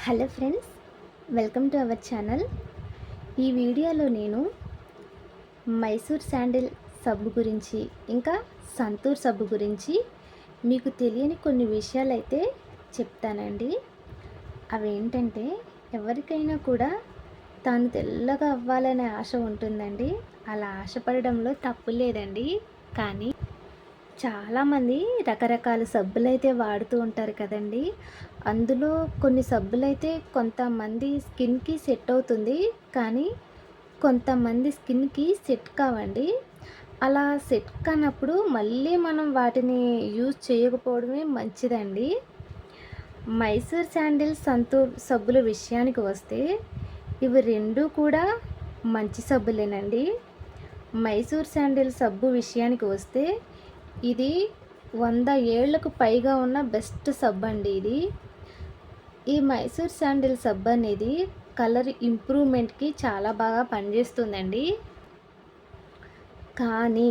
Hello friends, welcome to our channel. ఈ వీడియోలో నేను మైసూర్ శాండిల్ సబ్బు గురించి ఇంకా సంతూర్ సబ్బు గురించి మీకు తెలియని కొన్ని విషయాలు అయితే చెప్తానండి. అవేంటంటే, ఎవరికైనా కూడా తాను తెల్లగా అవ్వాలనే ఆశ ఉంటుందండి. అలా ఆశపడడంలో తప్పు లేదండి. కానీ చాలామంది రకరకాల సబ్బులైతే వాడుతూ ఉంటారు కదండి. అందులో కొన్ని సబ్బులైతే కొంతమంది స్కిన్కి సెట్ అవుతుంది, కానీ కొంతమంది స్కిన్కి సెట్ కావండి. అలా సెట్ కానప్పుడు మళ్ళీ మనం వాటిని యూజ్ చేయకపోవడమే మంచిదండి. మైసూర్ శాండిల్, సంతూర్ సబ్బుల విషయానికి వస్తే ఇవి రెండూ కూడా మంచి సబ్బులేనండి. మైసూర్ శాండిల్ సబ్బు విషయానికి వస్తే ఇది 100 ఏళ్లకు పైగా ఉన్న బెస్ట్ సబ్బు అండి. ఈ మైసూర్ శాండిల్ సబ్బు అనేది కలర్ ఇంప్రూవ్మెంట్కి చాలా బాగా పనిచేస్తుందండి. కానీ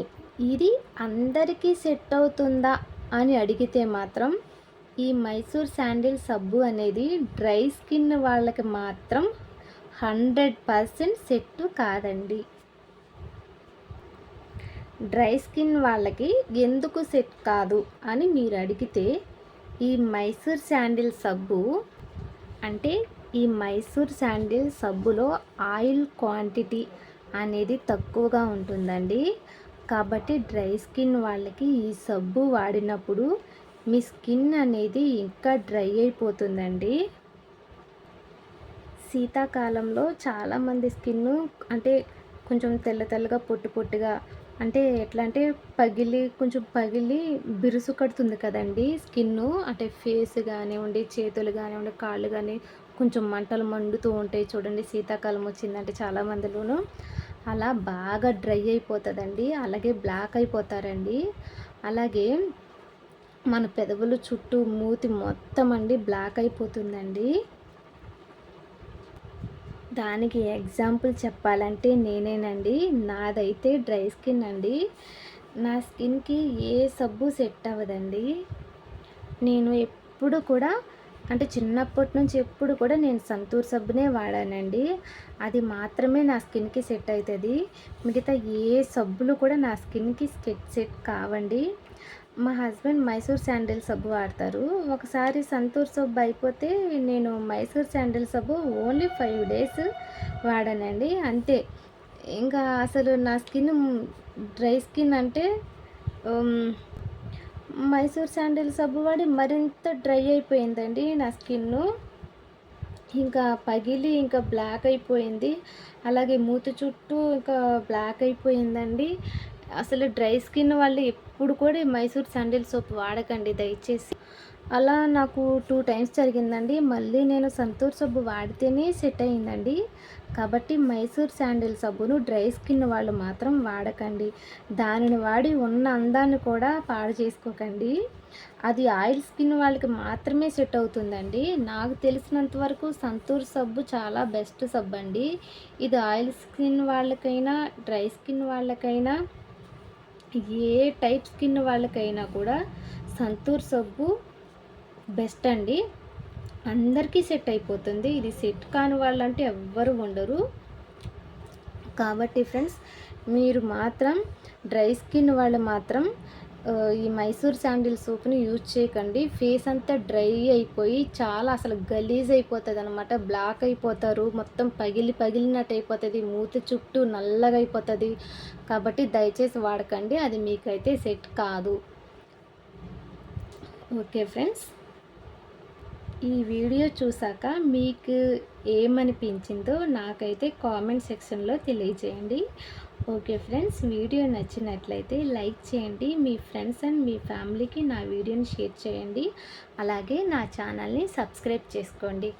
ఇది అందరికీ సెట్ అవుతుందా అని అడిగితే మాత్రం ఈ మైసూర్ శాండిల్ సబ్బు అనేది డ్రై స్కిన్ వాళ్ళకి మాత్రం 100% సెట్ కాదండి. డ్రై స్కిన్ వాళ్ళకి ఎందుకు సెట్ కాదు అని మీరు అడిగితే, ఈ మైసూర్ శాండిల్ సబ్బు అంటే ఈ మైసూర్ శాండిల్ సబ్బులో ఆయిల్ క్వాంటిటీ అనేది తక్కువగా ఉంటుందండి. కాబట్టి డ్రై స్కిన్ వాళ్ళకి ఈ సబ్బు వాడినప్పుడు మీ స్కిన్ అనేది ఇంకా డ్రై అయిపోతుందండి. శీతాకాలంలో చాలామంది స్కిన్ అంటే కొంచెం తెల్ల తెల్లగా పొట్టు పొట్టుగా, అంటే ఎట్లా అంటే కొంచెం పగిలి బిరుసు కడుతుంది కదండి స్కిన్ను. అంటే ఫేస్ కానివ్వండి, చేతులు కానివ్వండి, కాళ్ళు కానీ కొంచెం మంటలు మండుతూ ఉంటాయి చూడండి. శీతాకాలం వచ్చిందంటే చాలామందిలోనూ అలా బాగా డ్రై అయిపోతుందండి. అలాగే బ్లాక్ అయిపోతారండి. అలాగే మన పెదవులు చుట్టూ మూతి మొత్తం అండి బ్లాక్ అయిపోతుందండి. దానికి ఎగ్జాంపుల్ చెప్పాలంటే నేనేనండి. నాదైతే డ్రై స్కిన్ అండి. నా స్కిన్కి ఏ సబ్బు సెట్ అవ్వదండి. నేను ఎప్పుడు కూడా అంటే చిన్నప్పటి నుంచి ఎప్పుడు కూడా నేను సంతూర్ సబ్బునే వాడానండి. అది మాత్రమే నా స్కిన్కి సెట్ అవుతుంది. మిగతా ఏ సబ్బులు కూడా నా స్కిన్కి సెట్ కావండి. మా హస్బెండ్ మైసూర్ శాండిల్ సబ్బు వాడతారు. ఒకసారి సంతూర్ సబ్బు అయిపోతే నేను మైసూర్ శాండిల్ సబ్బు ఓన్లీ 5 డేస్ వాడానండి, అంతే. ఇంకా అసలు నా స్కిన్ డ్రై స్కిన్ అంటే మైసూర్ శాండిల్ సబ్బు వాడి మరింత డ్రై అయిపోయిందండి నా స్కిన్ను. ఇంకా పగిలి ఇంకా బ్లాక్ అయిపోయింది. అలాగే మూతి చుట్టూ ఇంకా బ్లాక్ అయిపోయిందండి. అసలు డ్రై స్కిన్ వాళ్ళు ఎప్పుడు కూడా మైసూర్ శాండిల్ సోప్ వాడకండి దయచేసి. అలా నాకు 2 టైమ్స్ జరిగిందండి. మళ్ళీ నేను సంతూర్ సబ్బు వాడితేనే సెట్ అయిందండి. కాబట్టి మైసూర్ శాండిల్ సబ్బును డ్రై స్కిన్ వాళ్ళు మాత్రం వాడకండి. దానిని వాడి ఉన్న అందాన్ని కూడా పాడు చేసుకోకండి. అది ఆయిల్ స్కిన్ వాళ్ళకి మాత్రమే సెట్ అవుతుందండి. నాకు తెలిసినంత వరకు సంతూర్ సబ్బు చాలా బెస్ట్ సబ్బు అండి. ఇది ఆయిల్ స్కిన్ వాళ్ళకైనా, డ్రై స్కిన్ వాళ్ళకైనా, ఏ టైప్ స్కిన్ వాళ్ళకైనా కూడా సంతూర్ సబ్బు బెస్ట్ అండి. అందరికీ సెట్ అయిపోతుంది. ఇది సెట్ కాని వాళ్ళంటే ఎవ్వరు ఉండరు. కాబట్టి ఫ్రెండ్స్, మీరు మాత్రం డ్రై స్కిన్ వాళ్ళు మాత్రం ఈ మైసూర్ శాండిల్ సోప్ని యూజ్ చేయకండి. ఫేస్ అంతా డ్రై అయిపోయి చాలా అసలు గలీజ్ అయిపోతుంది అనమాట. బ్లాక్ అయిపోతారు, మొత్తం పగిలినట్టు అయిపోతుంది, మూతి చుట్టూ నల్లగా అయిపోతుంది. కాబట్టి దయచేసి వాడకండి, అది మీకైతే సెట్ కాదు. ఓకే ఫ్రెండ్స్, ఈ వీడియో చూసాక మీకు ఏమనిపించిందో నాకైతే కామెంట్ సెక్షన్లో తెలియజేయండి. ఓకే ఫ్రెండ్స్, వీడియో నచ్చినట్లయితే లైక్ చేయండి. మీ ఫ్రెండ్స్ అండ్ మీ ఫ్యామిలీకి నా వీడియోని షేర్ చేయండి. అలాగే నా ఛానల్ని సబ్స్క్రైబ్ చేసుకోండి.